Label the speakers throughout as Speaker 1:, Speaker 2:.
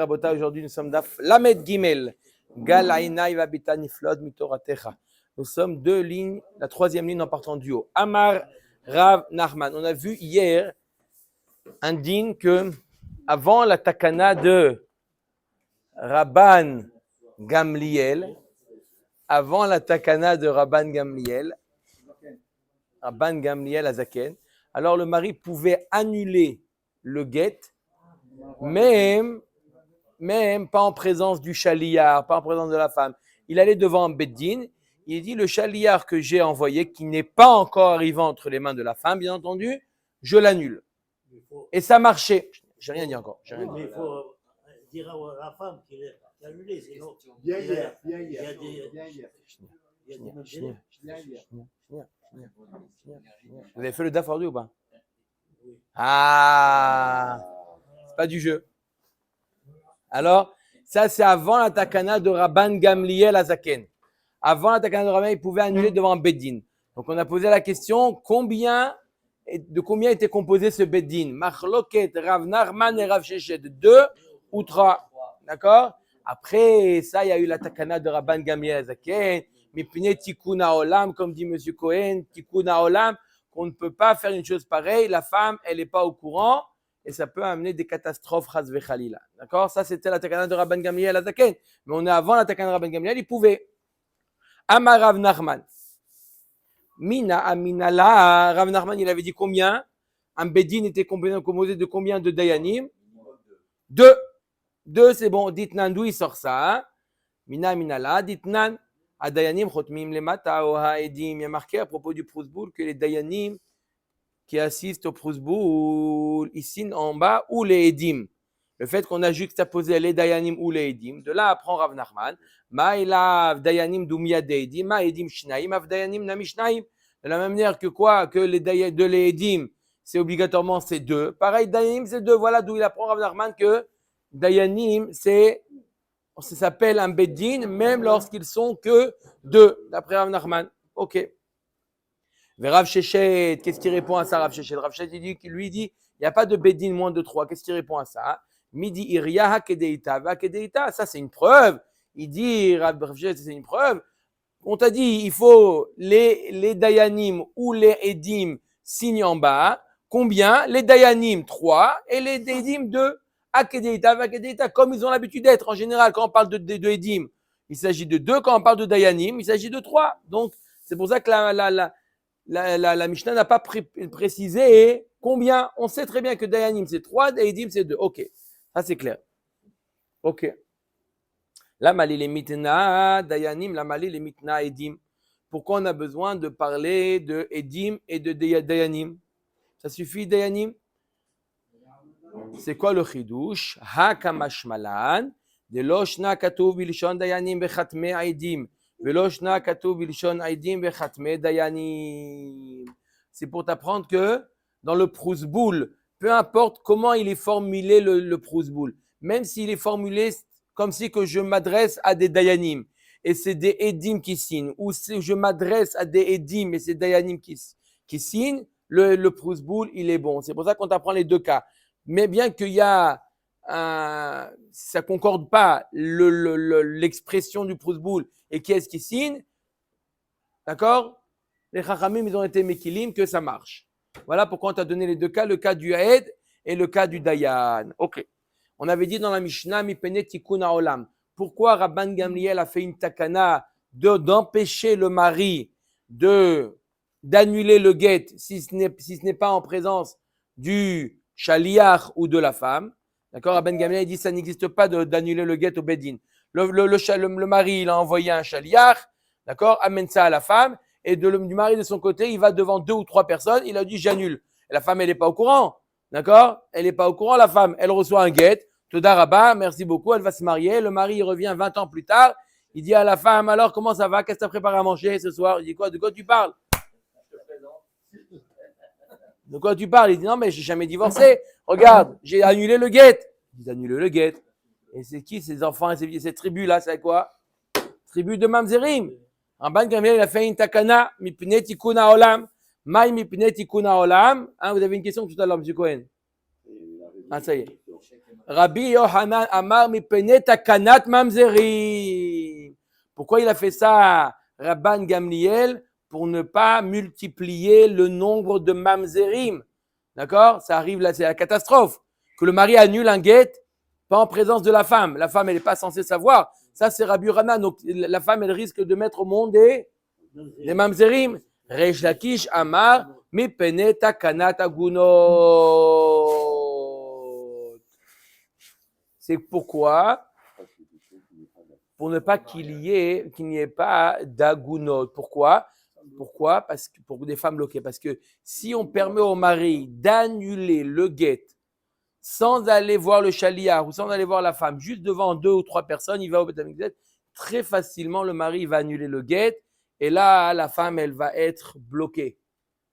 Speaker 1: Rabota, aujourd'hui nous sommes d'Af Lamed Gimel. Gal Ainaï Vabita Niflod Mitoratecha. Nous sommes deux lignes, la troisième ligne en partant du haut. Amar Rav Nachman. On a vu hier un din que avant la takana de Rabban Gamliel, avant la takana de Rabban Gamliel Azaken, alors le mari pouvait annuler le guet, même pas en présence du chaliar, pas en présence de la femme. Il allait devant un beddin, il dit le chaliar que j'ai envoyé, qui n'est pas encore arrivé entre les mains de la femme, bien entendu, je l'annule. Et ça marchait. J'ai rien dit encore.
Speaker 2: Mais il faut dire à la femme qu'il est annulé, sinon
Speaker 1: Vous avez fait le daf aujourd'hui ou pas? Ah, c'est pas du jeu. Alors, ça c'est avant la takana de Rabban Gamliel Azaken. Avant la takana de Rabban, il pouvait annuler devant un beddin. Donc on a posé la question, de combien était composé ce beddin? Machloket, Rav Nachman et Rav Sheshet, 2 ou 3. D'accord? Après ça, il y a eu la takana de Rabban Gamliel Azaken, Mipne Tikkun Olam, comme dit M. Cohen, Tikkun Olam, qu'on ne peut pas faire une chose pareille, la femme, elle n'est pas au courant, et ça peut amener des catastrophes, chas vechalila. D'accord? Ça, c'était la takana de Rabban Gamliel Azaken. Mais on est avant la takana de Rabban Gamliel, il pouvait. Amar Rav Nachman. Mina Aminala, Rav Nachman, il avait dit combien? Un beddin était composé de combien de dayanim? 2. 2, c'est bon. Ditnan, d'où il sort ça? Hein? Mina Aminala, Ditnan. Adayanim chotmim lemata o haedim. Il y a marqué à propos du prousboul que les dayanim qui assistent au prousboul, ils signent en bas ou les edim. Le fait qu'on a juxtaposé les dayanim ou les edim, de là apprend Rav Nachman. Ma ilav dayanim dumia de edim, ma edim shnaim, av dayanim nami shnaim. De la même manière que quoi? Que les edim, c'est obligatoirement c'est 2. Pareil, dayanim c'est 2. Voilà d'où il apprend Rav Nachman que dayanim ça s'appelle un beddin, même lorsqu'ils sont que 2, d'après Rav Nachman. Ok. Rav Sheshet, qu'est-ce qu'il répond à ça, Rav Sheshet? Rav Sheshet, il dit, il n'y a pas de beddin moins de 3. Qu'est-ce qu'il répond à ça? Midi iriya kedeita, va kedeita. Ça, c'est une preuve. Il dit, Rav Sheshet, c'est une preuve. On t'a dit, il faut les dayanim ou les edim signent en bas. Combien? Les dayanim, 3, et les edim, 2. Akedeita, vakedeita, comme ils ont l'habitude d'être. En général, quand on parle de edim, il s'agit de 2. Quand on parle de dayanim, il s'agit de 3. Donc, c'est pour ça que la Mishnah n'a pas précisé combien. On sait très bien que dayanim, c'est 3, et edim, c'est 2. Ok, ça c'est clair. Ok. La mali les mitna, dayanim, la mali les mitna, edim. Pourquoi on a besoin de parler de edim et de dayanim? Ça suffit, dayanim? C'est quoi le chidouche? Ha kamashmalan, de loshna katuv bilshon dayanim bechatme aidim, veloshna katuv bilshon aidim bechatme dayanim. C'est pour t'apprendre que dans le prousboul, peu importe comment il est formulé le prousboul, même s'il est formulé comme si que je m'adresse à des dayanim et c'est des edim qui signent, ou si je m'adresse à des edim et c'est dayanim qui signent, le prousboul il est bon. C'est pour ça qu'on t'apprend les deux cas. Mais bien qu'il y a ça concorde pas l'expression du prousboul et qui est-ce qui signe, d'accord? Les chachamim, ils ont été mekilim que ça marche. Voilà pourquoi on t'a donné les deux cas, le cas du haed et le cas du dayan. Ok. On avait dit dans la Mishnah, mipene tikkun haolam. Pourquoi Rabban Gamliel a fait une takana d'empêcher le mari d'annuler le guet si ce n'est pas en présence du chaliach ou de la femme. D'accord? Rabban Gamliel dit ça n'existe pas d'annuler le guet au beddin. Le mari, il a envoyé un chaliach, d'accord? Amène ça à la femme, et du mari de son côté, il va devant 2 ou 3 personnes, il a dit j'annule. Et la femme, elle n'est pas au courant, d'accord? Elle n'est pas au courant, la femme, elle reçoit un guet, Toda Rabba, merci beaucoup, elle va se marier, le mari, il revient 20 ans plus tard, il dit à la femme, alors comment ça va? Qu'est-ce que tu as préparé à manger ce soir? Il dit quoi? De quoi tu parles? De quoi tu parles? Il dit non, mais j'ai jamais divorcé. Regarde, j'ai annulé le guet. Il dit annulé le guet. Et c'est qui ces enfants, cette tribu-là? C'est quoi? Tribu de Mamzerim. Rabban Gamliel, il a fait une takana, mipne tikkun haolam. Maï mipne tikkun haolam. Vous avez une question tout à l'heure, M. Cohen? Ah, ça y est. Rabbi Yohanan Amar Mipene Takanat Mamzerim. Pourquoi il a fait ça, Rabban Gamliel? Pour ne pas multiplier le nombre de mamzerim. D'accord? Ça arrive là, c'est la catastrophe. Que le mari annule un guet, pas en présence de la femme. La femme, elle n'est pas censée savoir. Ça, c'est Rabbi Yohanan. Donc, la femme, elle risque de mettre au monde des mamzerim. Reish Lakish Amar Mipene Takanat Agunot. C'est pourquoi? Pour ne pas qu'il n'y ait pas d'agunot. Pourquoi? Parce que pour des femmes bloquées. Parce que si on permet au mari d'annuler le guet sans aller voir le chaliar ou sans aller voir la femme, juste devant 2 ou 3 personnes, il va au Beth Amikdash, très facilement le mari va annuler le guet et là la femme elle va être bloquée.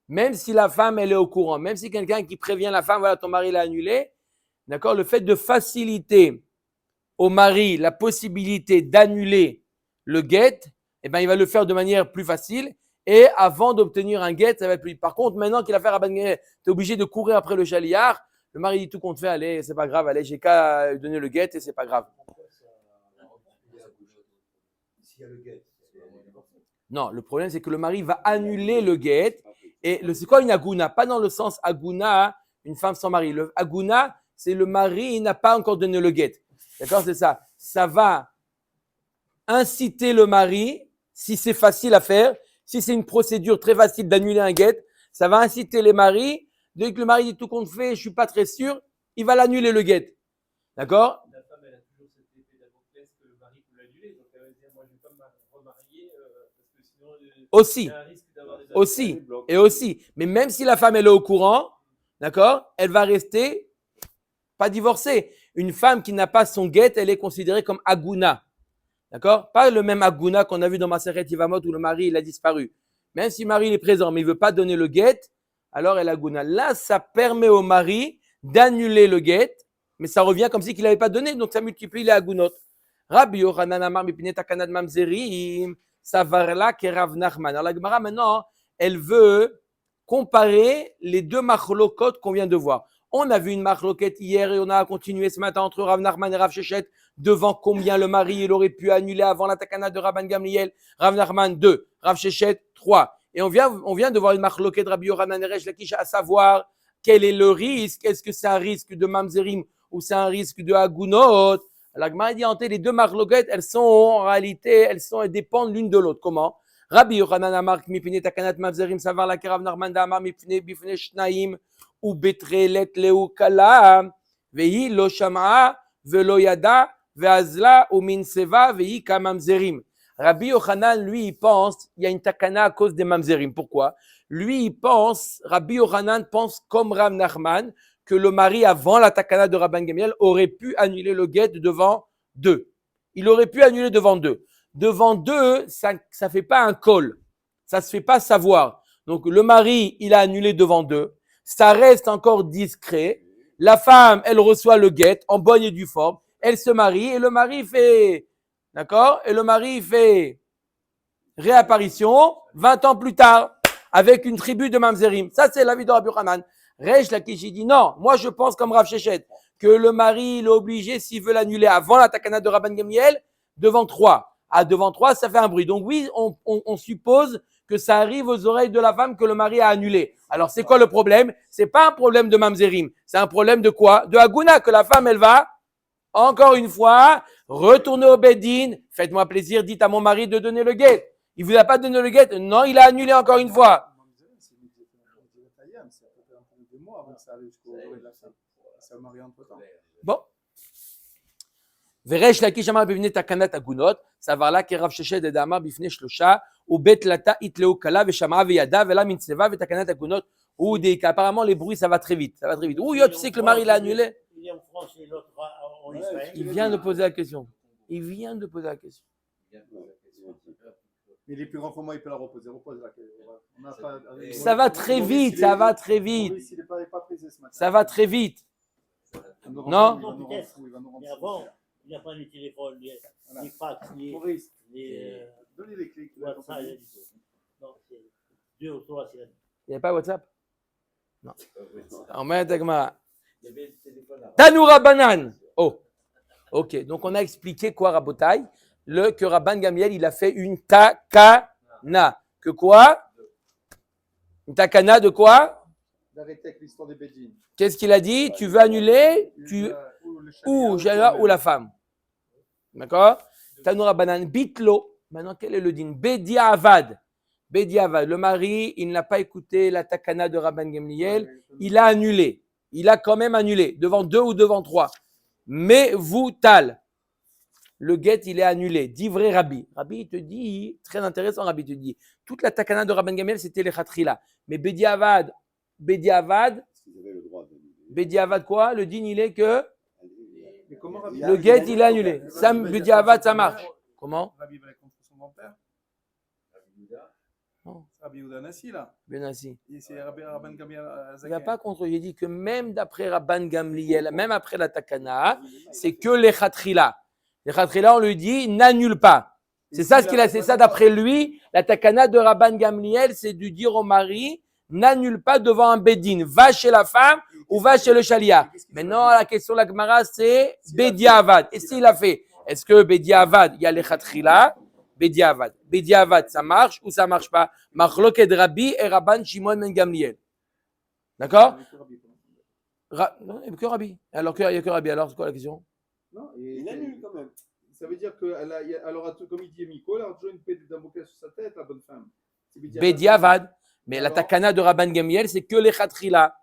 Speaker 1: Même si la femme elle est au courant, même si quelqu'un qui prévient la femme, voilà ton mari l'a annulé, d'accord, le fait de faciliter au mari la possibilité d'annuler le guet, eh ben, il va le faire de manière plus facile. Et avant d'obtenir un guet, ça va être plus. Par contre, maintenant qu'il a fait Rabban Gamliel, tu es obligé de courir après le chaliar. Le mari dit tout compte fait, allez, c'est pas grave, allez, j'ai qu'à donner le guet et c'est pas grave. Non, le problème c'est que le mari va annuler le guet. Et c'est quoi une aguna? Pas dans le sens aguna, une femme sans mari. Le aguna, c'est le mari, il n'a pas encore donné le guet. D'accord, c'est ça. Ça va inciter le mari, si c'est facile à faire, si c'est une procédure très facile d'annuler un guet, ça va inciter les maris. Dès que le mari dit tout compte fait, je suis pas très sûr, il va l'annuler le guet. D'accord?
Speaker 3: La femme, elle a toujours cette épée d'Amoclès que le mari peut l'annuler. Donc elle va dire, moi je ne vais pas me remarier parce que sinon
Speaker 1: aussi,
Speaker 3: il y a un risque d'avoir des
Speaker 1: aussi, et aussi. Mais même si la femme elle est au courant, d'accord, elle va rester pas divorcée. Une femme qui n'a pas son guet, elle est considérée comme aguna. D'accord? Pas le même aguna qu'on a vu dans Maseret Yevamot où le mari il a disparu. Même si le mari il est présent, mais il veut pas donner le guet, alors elle aguna. Là, ça permet au mari d'annuler le guet, mais ça revient comme si qu'il n'avait pas donné, donc ça multiplie les agunot. Rabbi Yochanan Amar Mipnei Takanat Mamzerim, Savarla ke Rav Nachman. Alors la Gemara maintenant, elle veut comparer les deux machlokot qu'on vient de voir. On a vu une machloket hier et on a continué ce matin entre Rav Nachman et Rav Shechet devant combien le mari il aurait pu annuler avant la takana de Rabban Gamliel. Rav Nachman 2, Rav Shechet 3. Et on vient de voir une machloket de Rabbi Yochanan et Reish Lakish à savoir quel est le risque. Est-ce que c'est un risque de mamzerim ou c'est un risque de agunot? La Gemara dit en les deux machloket, elles sont en réalité, elles dépendent l'une de l'autre. Comment? Rabbi Yochanan Amar mipnei takanat mamzerim savar la Rav Nachman Amar mipnei bifnei shnaim ou betrelet leu kala vehi lo sham'a velo yada ve'azla ou min seva vehi ka mamzerim. Rabbi Yochanan, lui, il pense, il y a une takana à cause des mamzerim. Pourquoi? Lui, il pense, Rabbi Yochanan pense comme Rav Nachman, que le mari, avant la takana de Rabban Gamliel, aurait pu annuler le guet devant 2. Il aurait pu annuler devant 2. Devant 2, ça ne fait pas un col. Ça ne se fait pas savoir. Donc, le mari, il a annulé devant 2. Ça reste encore discret. La femme, elle reçoit le guet en bonne et due forme. Elle se marie et le mari fait... D'accord? Et le mari fait réapparition 20 ans plus tard avec une tribu de Mamzerim. Ça, c'est l'avis de Rabbi Yochanan. Reish Lakish dit non, moi je pense comme Rav Shechet que le mari il est obligé s'il veut l'annuler avant la takana de Rabban Gamliel devant 3. À devant 3, ça fait un bruit. Donc oui, on suppose que ça arrive aux oreilles de la femme que le mari a annulé. Alors c'est quoi le problème? C'est pas un problème de Mamzerim, c'est un problème de quoi? De Aguna, que la femme elle va encore une fois retourner au Bedin. Faites-moi plaisir, dites à mon mari de donner le guet. Il vous a pas donné le guet? Non, il a annulé encore une fois. Bon. Veresh Lakish Amar bivnei takanat agunot, savarla ke Rav Shechet et Amar bivnei shlosha, ou bet lata itleu kala veshama veyada vela min tseva vetakanat agunot, ou des cas. Apparemment les bruits ça va très vite, ça va très vite. Ou tu sais que le mari l'a annulé.
Speaker 2: Il est en France et l'autre en Israël.
Speaker 1: Il vient de poser la question. Il vient de poser la question.
Speaker 4: Mais les plus grands formats, il peut la reposer. Repose la question.
Speaker 1: Ça va très vite, ça va très vite. Ça va très vite. Non?
Speaker 2: Mais avant, il n'y a pas les téléphones, les fax, les
Speaker 4: Donnez les clés.
Speaker 2: WhatsApp. Non, c'est 2 ou 3.
Speaker 1: Il n'y a pas WhatsApp? Non. On met Dagmara. Tanoura Banan. Oh, ok. Donc on a expliqué quoi, Rabotai? Que Rabban Gamliel, il a fait une takana. Que quoi? Une takana de quoi?
Speaker 4: D'arrêter avec l'histoire des Bédines.
Speaker 1: Qu'est-ce qu'il a dit? Tu veux annuler ou la femme. D'accord? Tanoura Banan. Bitlo. Maintenant, quel est le din? Bediavad. Bediavad. Le mari, il n'a pas écouté la takana de Rabban Gamliel. Il a annulé. Il a quand même annulé. Devant 2 ou devant 3. Mais vous, Tal. Le guet, il est annulé. Divré Rabbi. Rabbi, il te dit, très intéressant, Rabbi te dit, toute la takana de Rabban Gamliel, c'était les khatrila. Mais Bediavad, quoi? Le din, il est que le guet, il est annulé. Bediavad, ça marche. Comment?
Speaker 4: Rabbi va aller contre son grand-père.
Speaker 1: Non.
Speaker 4: Rabbi Yehuda Nassi, là.
Speaker 1: Benassi.
Speaker 4: Et c'est Rabban Gamliel
Speaker 1: Il
Speaker 4: Zaken.
Speaker 1: n'y a pas contre. J'ai dit que même d'après Rabban Gamliel, même après la takana, c'est que les khatrila. Les khatrila, on lui dit, n'annule pas. C'est ça ce qu'il a, c'est ça d'après lui. La takana de Rabban Gamliel, c'est de dire au mari, n'annule pas devant un bédine. Va chez la femme ou va chez le chalia. Maintenant, la question de la Gemara, c'est Bediavad. Et s'il a fait, est-ce que Bediavad, il y a les khatrila? Bediavad. Bediavad, ça marche ou ça marche pas? Machloket Rabbi et Rabban Shimon ben Gamliel. D'accord? Non, il n'y a que Rabbi. Alors qu'il n'y a que Rabbi. Alors, c'est quoi la question?
Speaker 4: Non, il annule quand même. Ça veut dire qu'elle aura, comme il dit Miko, elle aura toujours une paix d'un bouquet sur sa tête, la bonne femme.
Speaker 1: Bediavad. Mais la takana de Rabban Gamliel, c'est que les khatrila.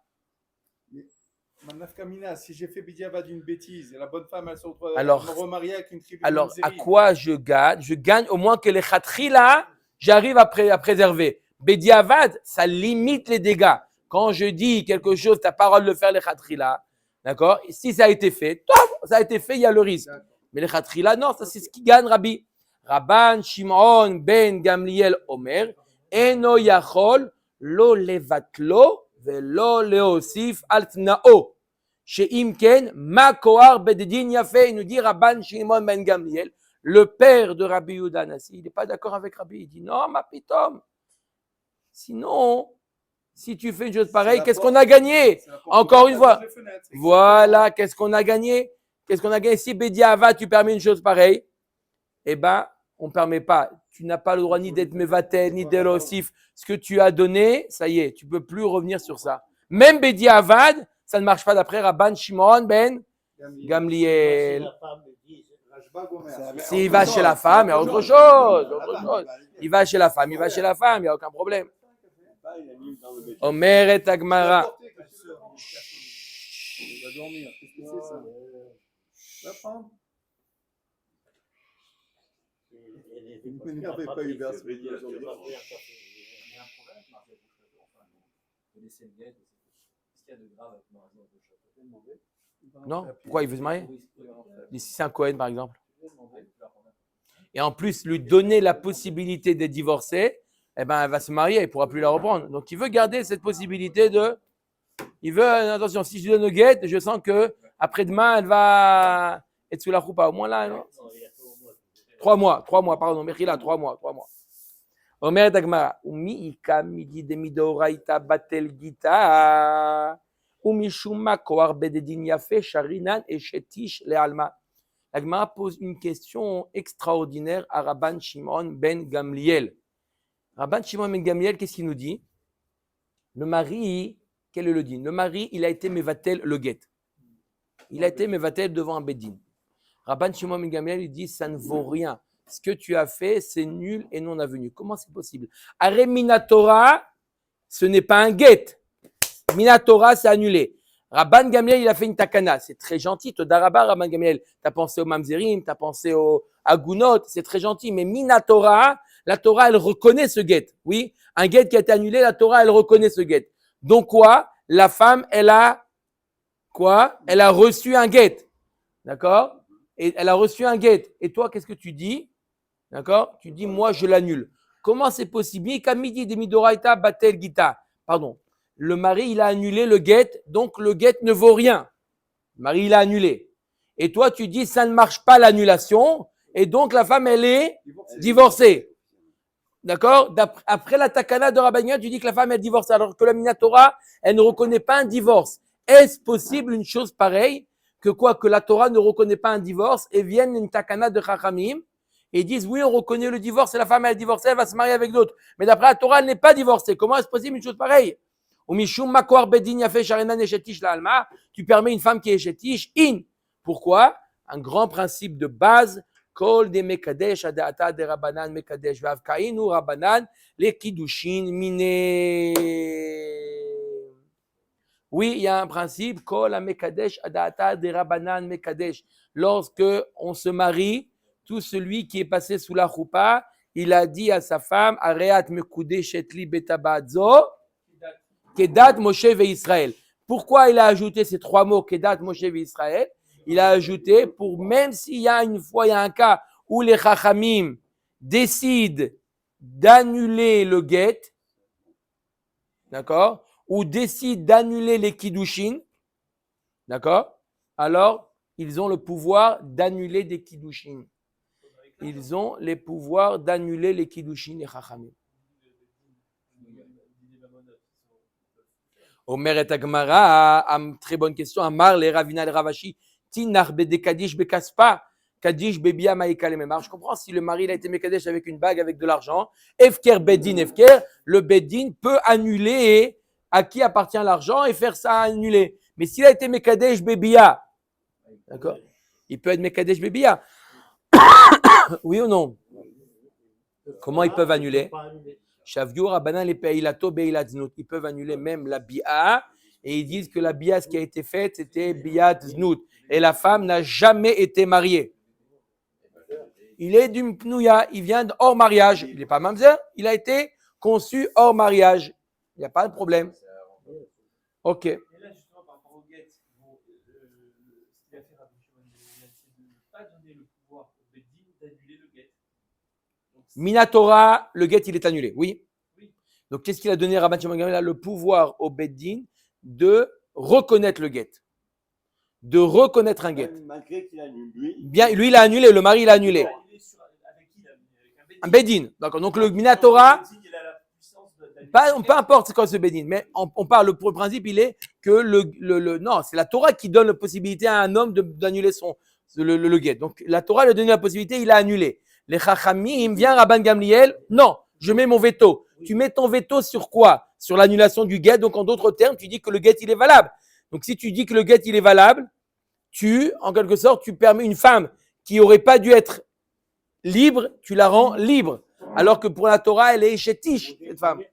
Speaker 4: Manafkamina, si j'ai fait Bediavad d'une bêtise, et la bonne femme, elle se retrouve
Speaker 1: Alors,
Speaker 4: remariée avec une tribu.
Speaker 1: Alors, à quoi je gagne? Je gagne au moins que les khatrila, j'arrive à préserver. Bediavad, ça limite les dégâts. Quand je dis quelque chose, tu n'as pas le droit de le faire, les khatrila. D'accord? Si ça a été fait, ça a été fait, il y a le risque. Mais les khatrila, non, ça c'est ce qui gagne, Rabbi. Rabban Shimon ben Gamliel Omer, Eno Yachol, lo levatlo, velo leosif altnao. Chez Imken, Makoar Bededin Yafé, il nous dit Rabban Shimon ben Gamliel, le père de Rabbi Yehuda Nassi, il n'est pas d'accord avec Rabbi. Il dit non, ma pitom. Sinon, si tu fais une chose pareille, qu'est-ce qu'on a gagné? Encore une fois. Voilà, qu'est-ce qu'on a gagné? Qu'est-ce qu'on a gagné? Si Bediava, tu permets une chose pareille, eh bien, on ne permet pas. Tu n'as pas le droit ni d'être Mevatel, ni d'Elosif. Ce que tu as donné, ça y est, tu ne peux plus revenir sur ça. Même Bediavad, ça ne marche pas d'après Rabban Shimon ben Gamliel. S'il va chez la femme, il y a autre chose. Il va chez la femme, il n'y a aucun problème. Omer et Agmara.
Speaker 4: Il va dormir. Qu'est-ce que c'est ça? Va prendre. Ne m'énervez pas, Hubert, ce midi aujourd'hui.
Speaker 3: Il y a un problème avec Marseille. Vous laissez le guet. Qu'est-ce qu'il y a de grave avec Marseille?
Speaker 1: Non? Pourquoi il veut se marier? Si c'est un Cohen, par exemple. Et en plus, lui donner la possibilité de divorcer, eh ben, elle va se marier, il ne pourra plus la reprendre. Donc, il veut garder cette possibilité de... Il veut, attention, si je lui donne le guet, je sens que après-demain, elle va être sous la roupa. Au moins là, non? 3 mois, pardon. Mechila, 3 mois. Omer Dagmara. Umi ika midi de midoraita batel gita. Umi shuma koar bededin yafe sharinan et shetish le alma. Dagmara pose une question extraordinaire à Rabban Shimon ben Gamliel. Rabban Shimon ben Gamliel, qu'est-ce qu'il nous dit? Le mari, quel est le din? Le mari, il a été mevatel le guet. Il a été mevatel devant un bedin. Rabban Shimon ben Gamliel, il dit, ça ne vaut rien. Ce que tu as fait, c'est nul et non avenu. Comment c'est possible? Are Minatora, ce n'est pas un guet. Minatora, c'est annulé. Rabban Gamliel, il a fait une takana. C'est très gentil. Todaraba, Rabban Gamliel. Tu as pensé au Mamzerim, tu as pensé au Agunot. C'est très gentil. Mais Minatora, la Torah, elle reconnaît ce guet. Oui, un guet qui a été annulé, la Torah, elle reconnaît ce guet. Donc quoi? La femme, elle a quoi? Elle a reçu un guet. D'accord? Et elle a reçu un guet. Et toi, qu'est-ce que tu dis? D'accord? Tu dis, moi, je l'annule. Comment c'est possible? Kamidi de Midoraita Batel Gita. Pardon. Le mari, il a annulé le guet, donc le guet ne vaut rien. Le mari, il a annulé. Et toi, tu dis, ça ne marche pas l'annulation, et donc la femme, elle est divorcée. D'accord? Après la takana de Rabban Gamliel, tu dis que la femme, elle est divorcée, alors que la Minatora, elle ne reconnaît pas un divorce. Est-ce possible une chose pareille que quoi? Que la Torah ne reconnaît pas un divorce et vienne une takana de Chachamim et disent oui, on reconnaît le divorce et la femme elle est divorcée, elle va se marier avec d'autres. Mais d'après la Torah, elle n'est pas divorcée. Comment est-ce possible une chose pareille? Ou mishum makor bedin yafe sharenan eshetish la alma. Tu permets une femme qui est eshetish in. Pourquoi? Un grand principe de base. Kol de mekadesh adata de rabanan mekadesh vav kainu rabanan le kiddushin mine. Oui, il y a un principe. Kol mekadesh adata de rabanan mekadesh. Lorsque on se marie, tout celui qui est passé sous la choupa, il a dit à sa femme, Areat mekudesh etli betabadzo, Kedat Moshe ve Israël. Pourquoi il a ajouté ces trois mots, Kedat Moshe ve Israël? Il a ajouté pour même s'il y a une fois, il y a un cas où les Chachamim décident d'annuler le guet, d'accord, ou décident d'annuler les kiddushin, d'accord, alors ils ont le pouvoir d'annuler des kiddushin. Ils ont les pouvoirs d'annuler les kiddushin des Chachamim. Omer et Agmara, très bonne question. Amar le Ravina le Ravashi, Tinar bede Kadish bekaspa, Kadish bebia maïka le memar. Je comprends si le mari il a été mekadesh avec une bague avec de l'argent. Efker bedin efker, le bedin peut annuler à qui appartient l'argent et faire ça annuler. Mais s'il a été mekadesh bebia, d'accord, il peut être mekadesh bebia. Oui ou non? Comment ils peuvent annuler? Ils peuvent annuler même la bi'a et ils disent que la bi'a, ce qui a été fait, c'était bi'a znout. Et la femme n'a jamais été mariée. Il est d'une pnouya, il vient hors mariage. Il n'est pas mamzer, il a été conçu hors mariage. Il n'y a pas de problème. Ok.
Speaker 3: Et là, justement, par rapport au guet, ce qu'il a fait Rabbi Shimon ben Gamliel, c'est de ne pas donner le pouvoir au Beddin d'annuler le guet.
Speaker 1: Minatora, le guet, il est annulé. Oui. Donc, qu'est-ce qu'il a donné Rabbi Shimon ben Gamliel? Le pouvoir au Beddin de reconnaître le guet. De reconnaître un guet.
Speaker 2: Malgré qu'il annule, lui.
Speaker 1: Bien, lui, il a annulé. Le mari, il a annulé.
Speaker 3: Avec qui? Avec
Speaker 1: Un Beddin. D'accord. Donc, le Minatora, peu importe c'est quoi ce Beddin, mais on parle, pour le principe, il est que non, c'est la Torah qui donne la possibilité à un homme d'annuler le guet. Donc, la Torah lui a donné la possibilité, il a annulé. Les Chachamim, vient Rabban Gamliel, non, je mets mon veto. Tu mets ton veto sur quoi? Sur l'annulation du guet. Donc, en d'autres termes, tu dis que le guet, il est valable. Donc, si tu dis que le guet, il est valable, en quelque sorte, tu permets une femme qui n'aurait pas dû être libre, tu la rends libre. Alors que pour la Torah, elle est chétiche, cette femme.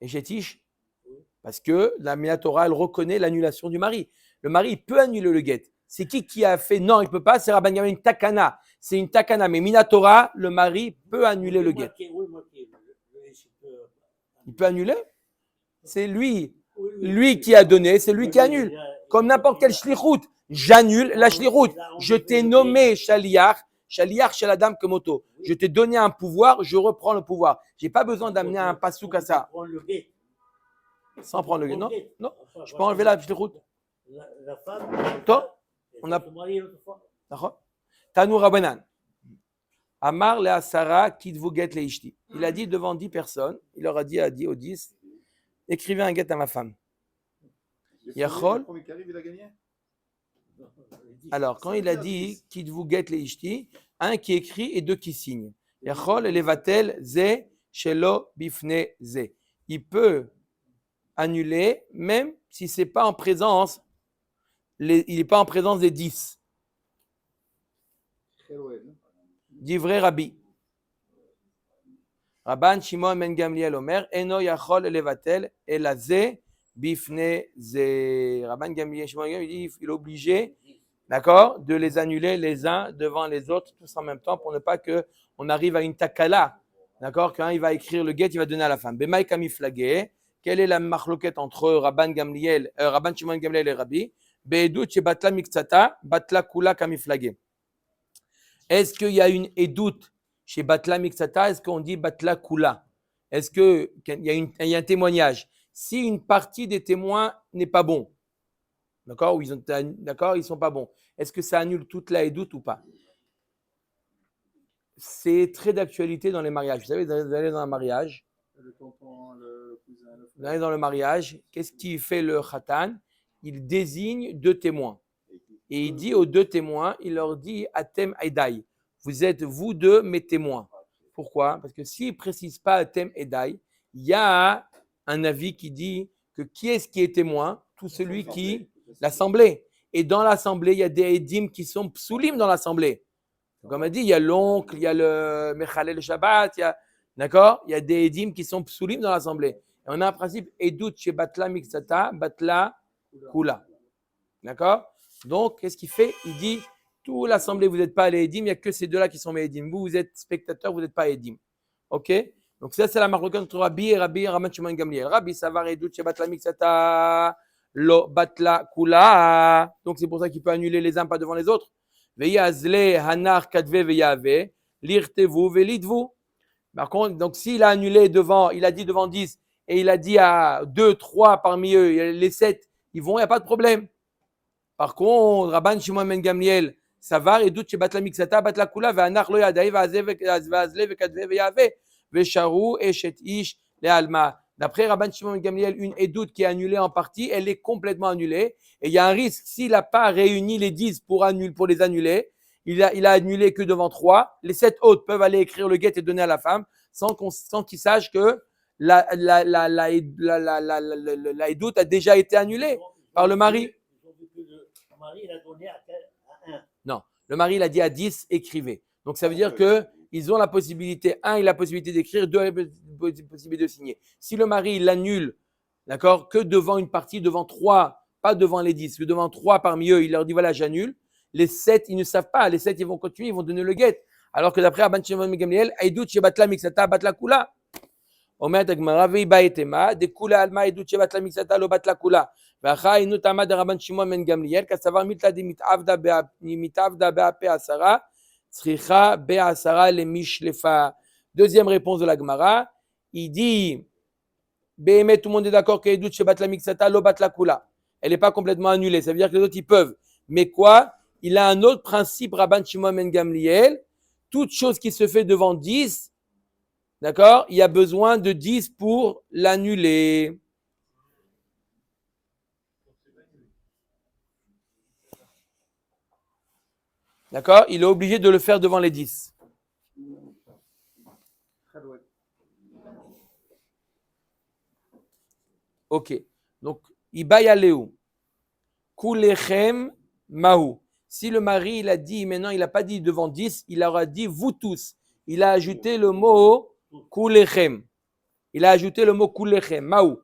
Speaker 1: Et chétiche, parce que la Torah, elle reconnaît l'annulation du mari. Le mari, il peut annuler le guet. C'est qui a fait? Non, il ne peut pas. C'est Rabban Gamliel, une takana. C'est une takana. Mais Minatora, le mari peut annuler le guet. Il peut annuler? C'est lui qui a donné, c'est lui qui annule. Comme n'importe quel shlichut. J'annule la shlichut. Je t'ai nommé shaliach chez la dame Kemoto. Je t'ai donné un pouvoir, je reprends le pouvoir. Je n'ai pas besoin d'amener un pasouk à ça. Sans prendre le guet. Non, je peux enlever la shlichut.
Speaker 2: La femme,
Speaker 1: Toi, on a. Tanou Rabbanan. Amar le Asara Kidvu Get le Ishti. Il a dit devant 10 personnes, il leur a dit aux 10, écrivez un guet à ma femme. Yachol. Alors, quand il a dit Kidvu Get le Ishti, un qui écrit et deux qui signent. Yachol levatel ze shelo bifne ze. Il peut annuler même si c'est pas en présence. Il n'est pas en présence des 10. Divrei Rabbi. Rabban Shimon ben Gamliel Omer, Eno yachol levatel elaze bifne ze. Rabban Gamliel Shimon ben Gamliel dit il est obligé, d'accord, de les annuler les uns devant les autres, tous en même temps, pour ne pas qu'on arrive à une takala, d'accord, quand il va écrire le guet, il va donner à la femme. Bemaï kamiflagé, quelle est la marloquette entre Rabban Shimon ben Gamliel et Rabbi? Be'edut chez batla miktsata, batla kula kamiflagé. Est-ce qu'il y a une édoute chez batla miktsata? Est-ce qu'on dit batla kula? Est-ce qu'il y a un témoignage? Si une partie des témoins n'est pas bon, d'accord, ou ils ne sont pas bons, est-ce que ça annule toute la édoute ou pas? c'est très d'actualité dans les mariages. Vous savez, vous allez dans un mariage,
Speaker 4: Le tonton, le cousin, le
Speaker 1: vous allez dans le mariage, qu'est-ce qu'il fait le khatan? Il désigne 2 témoins. Et il dit aux 2 témoins, il leur dit Atem Edaï. Vous êtes vous deux mes témoins. Pourquoi? Parce que s'il ne précise pas Atem Edaï, il y a un avis qui dit que qui est-ce qui est témoin? Tout celui qui. L'assemblée. Et dans l'assemblée, il y a des Edim qui sont psoulim dans l'assemblée. Comme on a dit, il y a l'oncle, il y a le Mechalel Shabbat, d'accord? Il y a des Edim qui sont psoulim dans l'assemblée. Et on a un principe Edut chez Batla Mixata, Batla Kula. D'accord? Donc, qu'est-ce qu'il fait? Il dit, toute l'assemblée, vous n'êtes pas les Edim, il n'y a que ces deux-là qui sont mes Edim. Vous êtes spectateurs, vous n'êtes pas Edim. OK? Donc, ça, c'est la marque entre Rabbi et Rabban Shimon Gamliel. Rabbi, Savar Edut chez Batla Mixata, Lo Batla Kula. Donc, c'est pour ça qu'il peut annuler les uns pas devant les autres. Veyazle Hanar Kadve Veyave, Lirtevu Velidvu. Par contre, donc s'il a annulé devant, il a dit devant 10 et il a dit à 2, 3 parmi eux, les 7, ils vont, il n'y a pas de problème. Par contre, Rabban Shimon ben Gamliel, Savar Edut chez Batla Mixata, Batla Kula, Ve'anar Lo Yadai, Ve'azle Ve'kadve Veyave, Ve'sharu Eshet Ish Le'alma. D'après Rabban Shimon ben Gamliel, une Edut qui est annulée en partie, elle est complètement annulée. Et il y a un risque, s'il n'a pas réuni les 10 pour les annuler, il a annulé que devant 3. Les 7 autres peuvent aller écrire le guet et donner à la femme sans qu'il sache que la Edut a déjà été annulée par le mari.
Speaker 2: Ils ont vu que le mari il a donné à 1.
Speaker 1: Non, le mari il a dit à 10, écrivez. Donc ça veut dire qu'ils ont la possibilité, 1, il a la possibilité d'écrire, 2, il a la possibilité de signer. Si le mari il l'annule, d'accord, que devant une partie, devant 3, pas devant les 10, que devant 3 parmi eux, il leur dit voilà, j'annule. Les 7, ils ne savent pas. Les 7, ils vont continuer, ils vont donner le guet. Alors que d'après Rabban Shimon ben Gamliel, Aïdout Shebatla Mixata Batla Kula. Omer Tagmara Veiba Etema, de Kula Alma Aïdout Shebatla Mixata Lo Batla Kula. Vacha Inutama de Rabban Shimon ben Gamliel, Kassavar Mitla de Mitavda Beape Asara, Tzricha Beasara le Mishlefa. Deuxième réponse de la Gemara, il dit Béhémet, tout le monde est d'accord qu'Aïdout Shebatla Mixata Lo Batla Kula. Elle n'est pas complètement annulée. Ça veut dire que les autres, ils peuvent. Mais quoi? Il a un autre principe, Rabban Shimon ben Gamliel. Toute chose qui se fait devant 10, d'accord? Il y a besoin de 10 pour l'annuler. D'accord? Il est obligé de le faire devant les 10. Ok. Donc, Ibayaleu. Kulechem Mahu. Si le mari, il a dit, maintenant, il n'a pas dit devant 10, il aura dit vous tous. Il a ajouté le mot Kulechem. Il a ajouté le mot Kulechem, Mahu.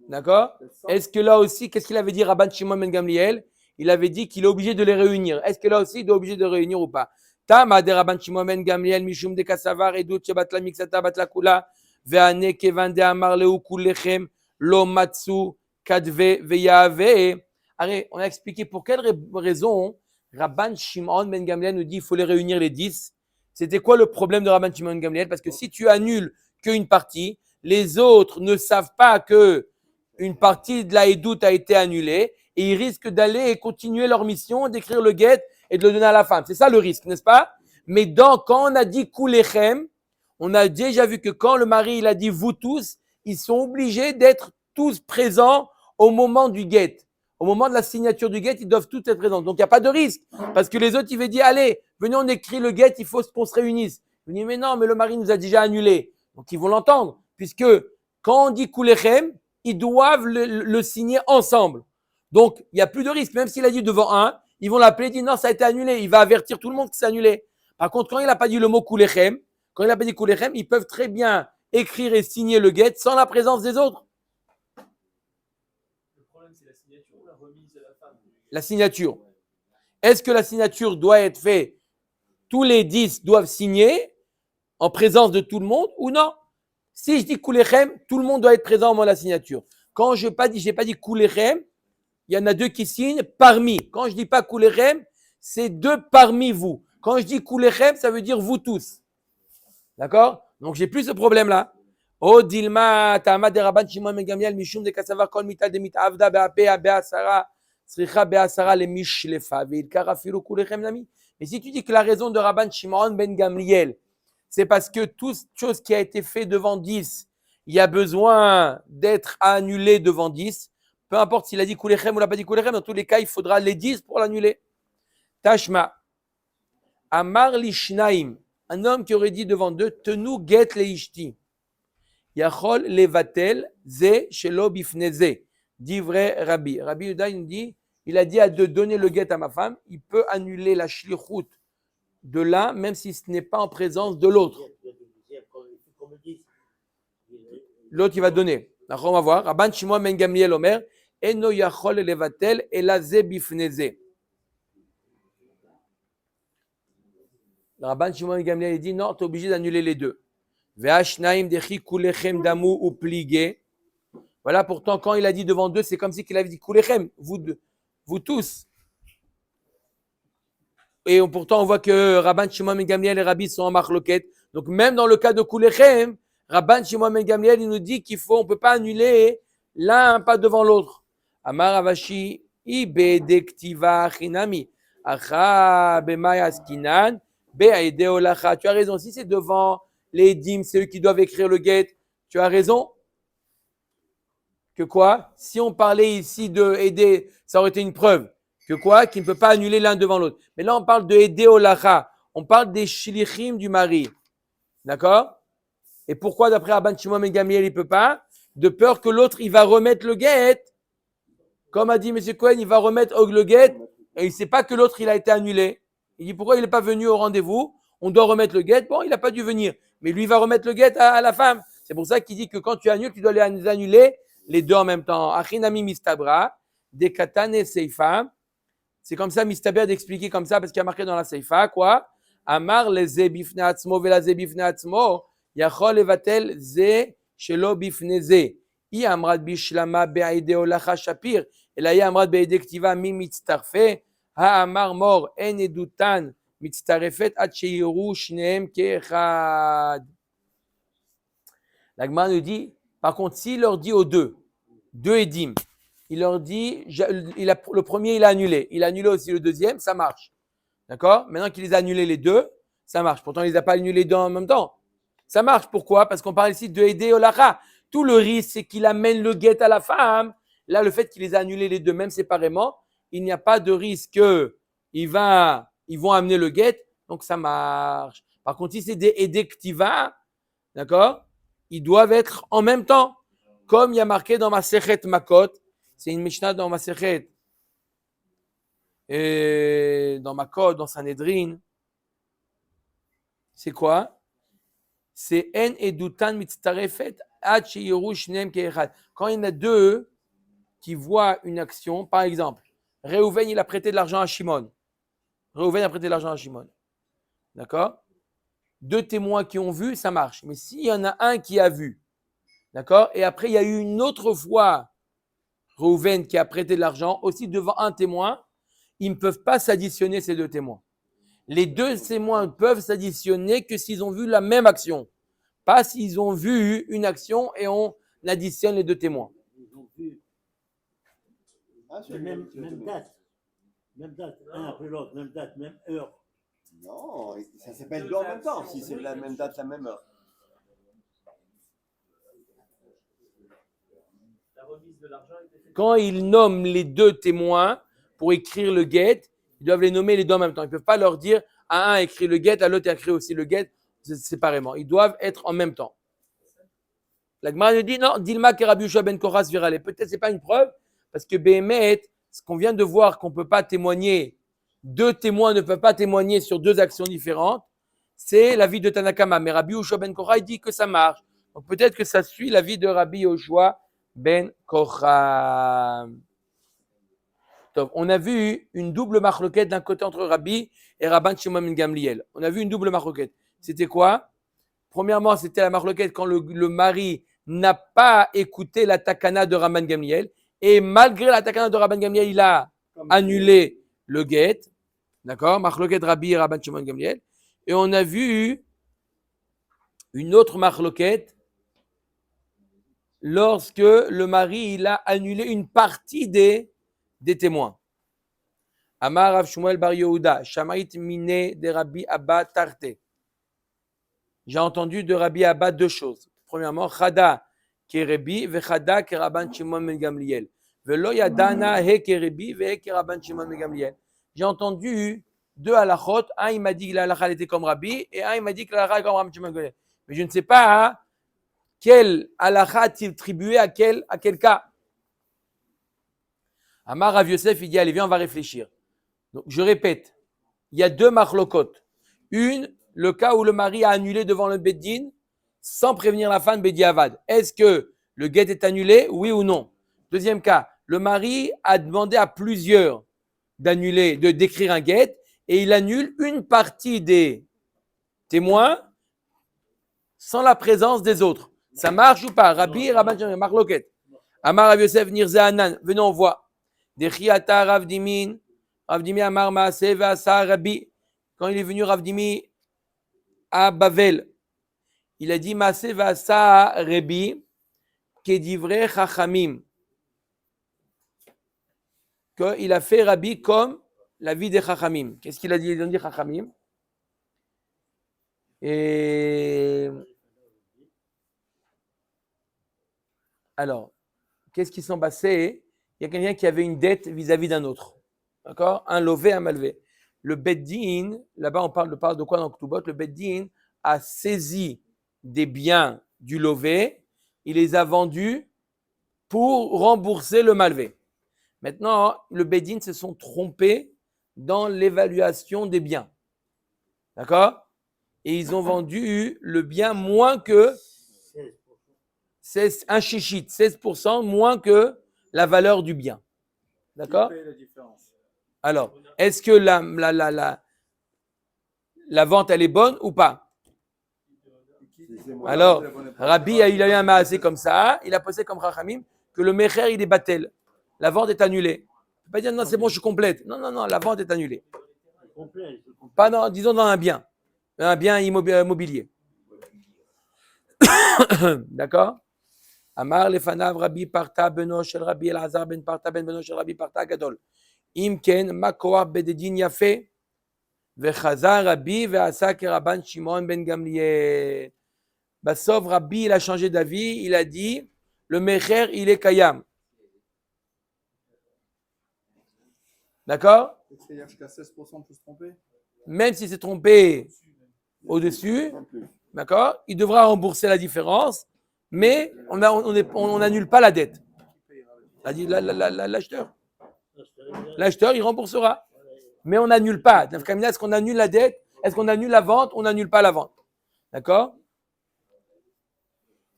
Speaker 1: D'accord? Est-ce que là aussi, qu'est-ce qu'il avait dit Rabban Shimon ben Gamliel? Il avait dit qu'il est obligé de les réunir. Est-ce que là aussi, il est obligé de réunir ou pas? Tama de Rabban Shimon ben Gamliel, Mishum de Kassavar, Edut Shebatla Mixata Batla Kula, Ve'ane Kevan de Amar Leu Kulechem, Lo Matsu, Kadve Veyave. Allez, on a expliqué pour quelle raison Rabban Shimon ben Gamliel nous dit qu'il faut les réunir les 10. C'était quoi le problème de Rabban Shimon ben Gamliel? Parce que si tu annules qu'une partie, les autres ne savent pas que une partie de la Edout a été annulée et ils risquent d'aller et continuer leur mission, d'écrire le guet et de le donner à la femme. C'est ça le risque, n'est-ce pas? Mais quand on a dit Kulechem, on a déjà vu que quand le mari il a dit vous tous, ils sont obligés d'être tous présents au moment du guet. Au moment de la signature du guet, ils doivent tous être présents. Donc, il n'y a pas de risque. Parce que les autres, ils vont dire, allez, venez, on écrit le guet, il faut qu'on se réunisse. Ils disent, mais non, mais le mari nous a déjà annulé. Donc, ils vont l'entendre. Puisque quand on dit Kulechem, ils doivent le signer ensemble. Donc, il n'y a plus de risque. Même s'il a dit devant un, ils vont l'appeler et dire, non, ça a été annulé. Il va avertir tout le monde que c'est annulé. Par contre, quand il n'a pas dit le mot Kulechem, ils peuvent très bien écrire et signer le guet sans la présence des autres. La signature. Est-ce que la signature doit être faite? Tous les 10 doivent signer en présence de tout le monde ou non? Si je dis Kulechem, tout le monde doit être présent au moment de la signature. Quand je n'ai pas dit Kulechem, il y en a 2 qui signent parmi. Quand je ne dis pas Kulechem, c'est 2 parmi vous. Quand je dis Kulechem, ça veut dire vous tous. D'accord? Donc, j'ai plus ce problème-là. Oh, Dilma, Tama de Rabban Shimon ben Gamliel, Mishum de Kassavar, Kol Mital de Mitavda, Be'apea, Be'asara, Tzricha Be'asara, le Mishlefa, Ve'ilkar afilu Kulechem nami. Mais si tu dis que la raison de Rabban Shimon ben Gamliel, c'est parce que toute chose qui a été fait devant 10, il y a besoin d'être annulé devant 10. Peu importe s'il a dit Kulechem ou l'a pas dit Kulechem, dans tous les cas, il faudra les 10 pour l'annuler. Tashma. Amar Lishnaim. Un homme qui aurait dit devant deux, Tenu get leishti. Yachol levatel ze shelo bifneze. Dit vrai Rabbi. Rabbi Yehuda nous dit, il a dit à de donner le get à ma femme, il peut annuler la shlichut de l'un, même si ce n'est pas en présence de l'autre. L'autre, il va donner. On va voir. Rabban Shimon ben Gamliel Omer, eno yachol levatel elaze bifneze. Rabban Shimon ben Gamliel dit non, tu es obligé d'annuler les deux. Ve'ashnaim dechi kulechem damu ou pligé. Voilà, pourtant, quand il a dit devant deux, c'est comme si qu'il avait dit kulechem, vous tous. Et pourtant, on voit que Rabban Shimon ben Gamliel et Rabbi sont en marloquette. Donc, même dans le cas de kulechem, Rabban Shimon ben Gamliel, il nous dit on peut pas annuler l'un pas devant l'autre. Amar Avashi, ibedektiva chinami, acha bemaya askinan, be'aide olacha. Tu as raison, si c'est devant les dîmes, c'est eux qui doivent écrire le guet. Tu as raison. Que quoi? Si on parlait ici de aider, ça aurait été une preuve. Que quoi? Qu'il ne peut pas annuler l'un devant l'autre. Mais là, on parle de aider olacha. On parle des shlichim du mari. D'accord? Et pourquoi, d'après Rabban Shimon ben Gamliel, il ne peut pas? De peur que l'autre, il va remettre le guet. Comme a dit M. Cohen, il va remettre le guet. Et il ne sait pas que l'autre, il a été annulé. Il dit, pourquoi il n'est pas venu au rendez-vous? On doit remettre le guet. Bon, il n'a pas dû venir. Mais lui, il va remettre le guet à la femme. C'est pour ça qu'il dit que quand tu annules, tu dois les annuler les deux en même temps. Achinami mistabra, dekatane seifa. C'est comme ça, mistaber d'expliquer comme ça, parce qu'il y a marqué dans la seifa, quoi? Amar le ze bifne atzmo vela ze bifne atzmo, yachol levatel ze shelo bifne ze. I amrat bishlama be'aide olacha shapir, ela i amrat be'aide ktiva mi mitztarfe, ha amar mor en edutan mitztarefet ad sheyiru shneem ke'echad. La Gemara nous dit, par contre, s'il leur dit aux deux édim, il leur dit, le premier, il a annulé. Il a annulé aussi le deuxième, ça marche. D'accord? Maintenant qu'il les a annulés les deux, ça marche. Pourtant, il ne les a pas annulés les deux en même temps. Ça marche. Pourquoi? Parce qu'on parle ici de aider Olacha. Tout le risque, c'est qu'il amène le guet à la femme. Là, le fait qu'il les a annulés les deux, même séparément, il n'y a pas de risque qu'ils vont amener le guet. Donc, ça marche. Par contre, si c'est des aidés ktiva, d'accord? Ils doivent être en même temps. Comme il y a marqué dans Masechet Makot, c'est une Mishnah dans Masechet, et dans Makot, dans Sanhedrin. C'est quoi? C'est En Edutan Mitztarefet Ad Sheyiru Shneem Ke'echad. Quand il y en a deux qui voient une action, par exemple, Réhouven, il a prêté de l'argent à Shimon. Réhouven a prêté de l'argent à Shimon. D'accord? Deux témoins qui ont vu, ça marche. Mais s'il y en a un qui a vu, d'accord? Et après, il y a eu une autre fois Réhouven qui a prêté de l'argent, aussi devant un témoin, ils ne peuvent pas s'additionner ces deux témoins. Les deux témoins peuvent s'additionner que s'ils ont vu la même action. Pas s'ils ont vu une action et on additionne les deux témoins.
Speaker 2: Ils ont vu même date. Même date, un après l'autre, même date, même heure.
Speaker 5: Non, ça s'appelle deux en même temps, si c'est la même date, la même heure.
Speaker 1: Quand ils nomment les deux témoins pour écrire le guet, ils doivent les nommer les deux en même temps. Ils ne peuvent pas leur dire à un écrit le guet, à l'autre écrit aussi le guet séparément. Ils doivent être en même temps. La Gemara nous dit non, Dilma que Rabbi Yoshua ben Koras virale. Peut-être c'est pas une preuve parce que Béhémet, ce qu'on vient de voir qu'on ne peut pas témoigner, deux témoins ne peuvent pas témoigner sur deux actions différentes, c'est l'avis de Tanakama. Mais Rabbi Yoshua ben Koras dit que ça marche. Donc peut-être que ça suit l'avis de Rabbi Yoshua ben Koras. On a vu une double marloquette d'un côté entre Rabbi et Rabban Shimon ben Gamliel. On a vu une double marloquette. C'était quoi? Premièrement, c'était la marloquette quand le mari n'a pas écouté la takana de Rabban Gamliel. Et malgré la takana de Rabban Gamliel, il a annulé le guet. D'accord? Marloquette Rabbi et Rabban Shimon ben Gamliel. Et on a vu une autre marloquette lorsque le mari il a annulé une partie des témoins. Amar Rav Shmuel bar Yehuda, Shamait mine de Rabbi Abba Tarte. J'ai entendu de Rabbi Abba deux choses. Premièrement, Chada kerebi ve Chada keraban Shimon ben Gamliel. Velo yadana he kerebi ve he keraban Shimon ben Gamliel. J'ai entendu deux halachot. Un, il m'a dit que la halakha était comme Rabbi, et un, il m'a dit que la halakha est comme Rabban Shimon ben Gamliel. Mais je ne sais pas quel halakha a-t-il attribué à quel cas. Amar Rav Yosef, il dit, allez, viens, on va réfléchir. Donc, je répète, il y a deux machlokot. Une, le cas où le mari a annulé devant le beddin sans prévenir la femme bediavad. Est-ce que le guet est annulé, oui ou non? Deuxième cas, le mari a demandé à plusieurs d'annuler, d'écrire un guet, et il annule une partie des témoins sans la présence des autres. Ça marche ou pas? Rabbi, Rabban, Marloket. Amar Rav Yosef, Nirza Anan. Venons, on voit. Dechiata Rav Dimin. Rav Dimi Amar Maaseh Ve'asa Rabbi. Quand il est venu Rav Dimi à Bavel, il a dit Maaseh Ve'asa Rabbi Kedivre Chachamim. Qu'il a fait Rabbi comme la vie des Chachamim. Qu'est-ce qu'il a dit? Il a dit Chachamim. Et alors, qu'est-ce qui s'en passait? Il y a quelqu'un qui avait une dette vis-à-vis d'un autre. D'accord? Un lové, un malvé. Le Beddin, là-bas on parle de quoi dans Ktubot? Le Beddin a saisi des biens du lové, il les a vendus pour rembourser le malvé. Maintenant, le Beddin se sont trompés dans l'évaluation des biens. D'accord? Et ils ont vendu le bien moins que 16, un chichit, 16% moins que la valeur du bien. D'accord?
Speaker 4: Qui paye la différence?
Speaker 1: Alors, est-ce que la vente, elle est bonne ou pas? Alors, Rabbi il a eu un maasé comme ça, il a posé comme Chachamim que le mecher, il est batel. La vente est annulée. On ne peut pas dire non, c'est bon, je suis complète. Non, la vente est annulée. Pas dans, disons dans un bien immobilier. D'accord? Amar lefanav Rabbi parta beno shel Rabbi Elazar ben parta ben beno shel Rabbi parta gadol. Imken makoar bededin yafe vechazar Rabbi ve'asa keraban Shimon ben Gamliel. Basov Rabbi il a changé d'avis, il a dit le mecher il est kayam. D'accord?
Speaker 4: C'est-à-dire jusqu'à 16% peut se tromper?
Speaker 1: Même s'il s'est trompé au-dessus, d'accord, il devra rembourser la différence, mais on n'annule pas la dette. L'acheteur. L'acheteur, il remboursera. Mais on n'annule pas. Est-ce qu'on annule la dette? Est-ce qu'on annule la vente? On n'annule pas la vente. D'accord?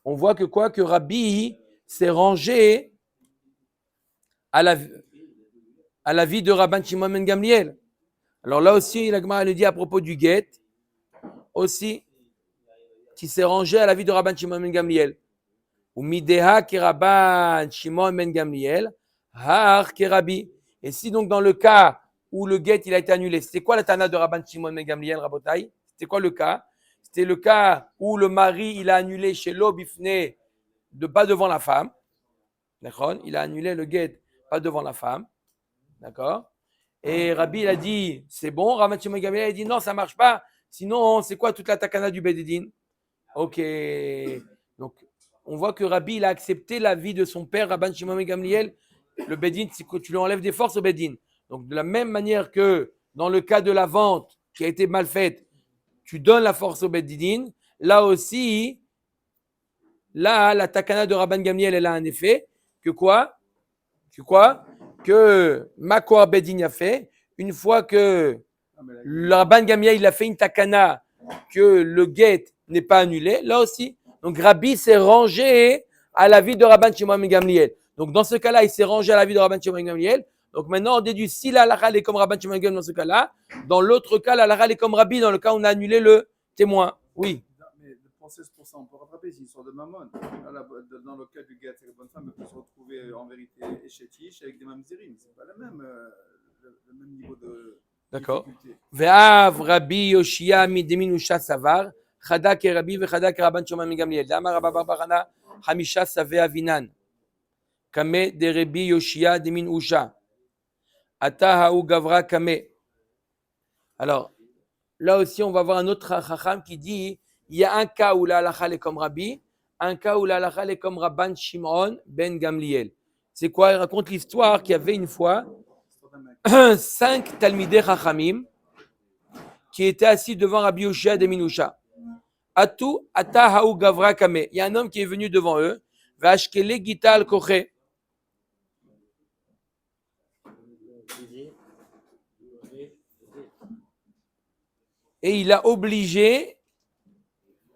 Speaker 1: On voit que Rabbi s'est rangé à la vie de Rabban Shimon ben Gamliel. Alors là aussi, la Gemara le dit à propos du guet, aussi, qui s'est rangé à la vie de Rabban Shimon ben Gamliel. Ou mideha ki Rabban Shimon ben Gamliel, har ki Rabbi. Et si donc dans le cas où le guet il a été annulé, c'était quoi la tana de Rabban Shimon ben Gamliel, Rabotai? C'était quoi le cas? C'était le cas où le mari il a annulé chez l'obifne de pas devant la femme. D'accord? Il a annulé le guet pas devant la femme. D'accord? Et Rabbi il a dit c'est bon. Rabban Shimon ben Gamliel a dit non, ça marche pas. Sinon, c'est quoi toute la takana du Bededin? Ok. Donc, on voit que Rabbi il a accepté l'avis de son père, Rabban Shimon ben Gamliel. Le Bedin, c'est que tu lui enlèves des forces au Bedin. Donc, de la même manière que dans le cas de la vente qui a été mal faite, tu donnes la force au Bedin. Là aussi, la takana de Rabban Gamliel, elle a un effet. Que quoi? Que Makor Bedin a fait. Une fois que le Rabban Gamliel il a fait une takana que le guet n'est pas annulé, là aussi. Donc Rabbi s'est rangé à l'avis de Rabban Shimon ben Gamliel. Donc dans ce cas-là, il s'est rangé à l'avis de Rabban Shimon ben Gamliel. Donc maintenant, on déduit si la halakha est comme Rabban Shimon ben Gamliel dans ce cas-là. Dans l'autre cas, la halakha est comme Rabbi dans le cas où on a annulé le témoin. Oui.
Speaker 4: Mais pour 16%, on peut rattraper, c'est une sorte de mammon. Dans le cas du guet, la bonne femme peut se retrouver en vérité échetiche avec des mamzerim. C'est pas le même niveau de.
Speaker 1: D'accord. Ve'av Rabbi Yoshia midemin usha savar, chada ke Rabbi vechada ke Rabban Shimon ben Gamliel. Dama Rabba bar Barhana, hamisha saveh avinan. Kame de Rabbi Yoshia demin usha. Ata ha'u gavra kame. Alors, là aussi, on va voir un autre chacham qui dit il y a un cas où la halakha est comme Rabbi, un cas où la halakha est comme Rabban Shimon ben Gamliel. C'est quoi? Il raconte l'histoire qu'il y avait une fois 5 talmidei chachamim qui étaient assis devant Rabbi Yoshia de Minusha. Atu ata ha'u gavra kame. Il y a un homme qui est venu devant eux. Vashkele gita al koche. Et il a obligé,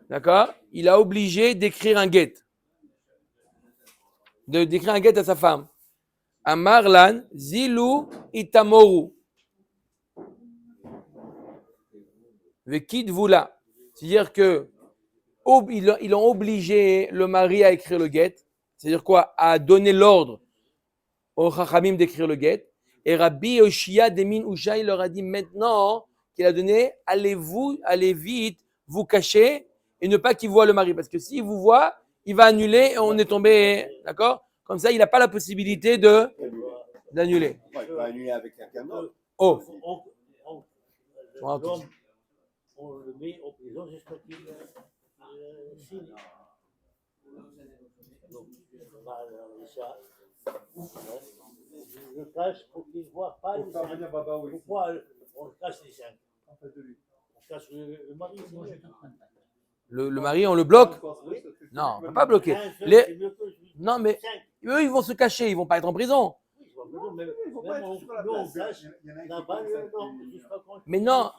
Speaker 1: d'accord? Il a obligé d'écrire un guet. D'écrire un guet à sa femme. Amarlan zilu itamoru. Vekid vula. C'est-à-dire que ils ont obligé le mari à écrire le guet. C'est-à-dire quoi? À donner l'ordre aux chachamim d'écrire le guet. Et Rabbi Yoshia de Minusha, il leur a dit maintenant qu'il a donné, allez vite, vous cacher et ne pas qu'il voit le mari. Parce que s'il vous voit, il va annuler et on est tombé, d'accord? Comme ça, il n'a pas la possibilité d'annuler.
Speaker 5: Ouais, il peut annuler avec quelqu'un d'autre.
Speaker 1: Oh,
Speaker 2: L'homme, on le met en prison jusqu'à qu'il signe. Donc, on va ça. Je cache pour qu'il ne voit pas les
Speaker 4: Pour faire
Speaker 2: cinq.
Speaker 4: venir Baba, oui.
Speaker 2: Pourquoi on cache les cinq?
Speaker 4: En fait, de lui.
Speaker 2: On cache le mari.
Speaker 1: le mari, on le bloque?
Speaker 2: Oui.
Speaker 1: Non, on ne peut pas bloquer.
Speaker 2: Un seul,
Speaker 1: Les-
Speaker 2: c'est mieux que celui.
Speaker 1: Non, mais
Speaker 2: Cinq.
Speaker 1: eux, ils vont se cacher, ils ne vont pas être en prison.
Speaker 2: Oui, je vois bien, mais
Speaker 4: Il faut pas
Speaker 2: même
Speaker 4: être sur la
Speaker 2: nous, on
Speaker 4: place.
Speaker 2: cache.
Speaker 4: Il y en a un qui
Speaker 2: Là-bas,
Speaker 4: commence à
Speaker 2: non,
Speaker 4: crier.
Speaker 2: jusqu'à quand-
Speaker 1: Mais non.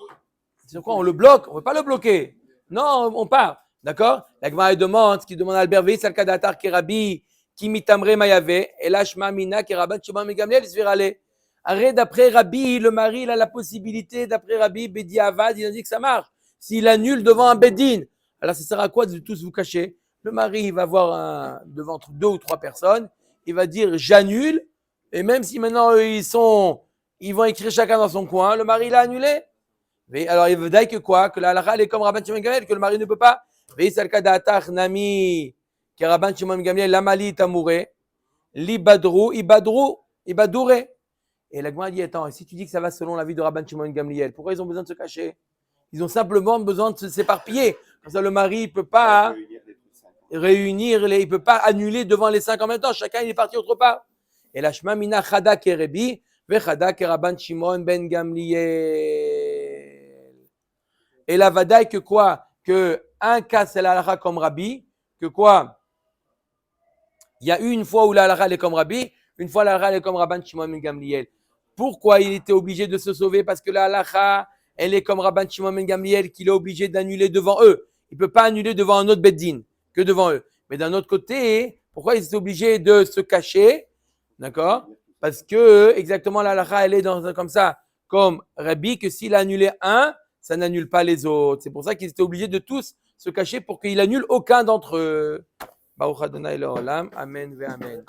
Speaker 1: C'est quoi? On le bloque? On ne veut pas le bloquer. Non, on part. D'accord? La Gemara demande, ce qu'il demande à Albert Veis, al Kadatar Kerabi, qui mitamre mayave, et lashma mina Kerabat Shema Megamliel, Svirale. Arrête, d'après Rabbi, le mari, il a la possibilité, d'après Rabbi, Bedi Avad, il a dit que ça marche. S'il annule devant un Beddin, alors ça sert à quoi de tous vous cacher? Le mari, il va voir devant 2 ou 3 personnes, il va dire j'annule, et même si maintenant ils vont écrire chacun dans son coin, le mari l'a annulé. Mais alors il veut dire que quoi? Que la halakha est comme Rabban Shimon Gamliel, que le mari ne peut pas. Nami, que Rabban Shimon Gamliel, l'amali tamoure, libadrou, ibadoure. Et la Gemara dit attends, si tu dis que ça va selon l'avis de Rabban Shimon Gamliel, pourquoi ils ont besoin de se cacher? Ils ont simplement besoin de s'éparpiller. Comme ça, le mari ne peut pas il peut pas annuler devant les 5 en même temps. Chacun, il est parti autre part. Et la Shema Mina Chada Kerebi, Vechada Keraban Shimon Ben Gamliel. Et la Vadaï que quoi? Que un cas, c'est la halakha comme Rabbi. Que quoi? Il y a une fois où la halakha est comme Rabbi, une fois la halakha est comme Rabban Shimon Ben Gamliel. Pourquoi il était obligé de se sauver? Parce que la halakha, elle est comme Rabban Shimon Ben Gamliel, qu'il est obligé d'annuler devant eux. Il ne peut pas annuler devant un autre Beddin que devant eux. Mais d'un autre côté, pourquoi ils étaient obligés de se cacher? D'accord? Parce que exactement la halakha, elle est comme ça, comme Rabbi, que s'il a annulé un, ça n'annule pas les autres. C'est pour ça qu'ils étaient obligés de tous se cacher pour qu'il annule aucun d'entre eux. Baruch Adonai Le'olam. Amen ve Amen.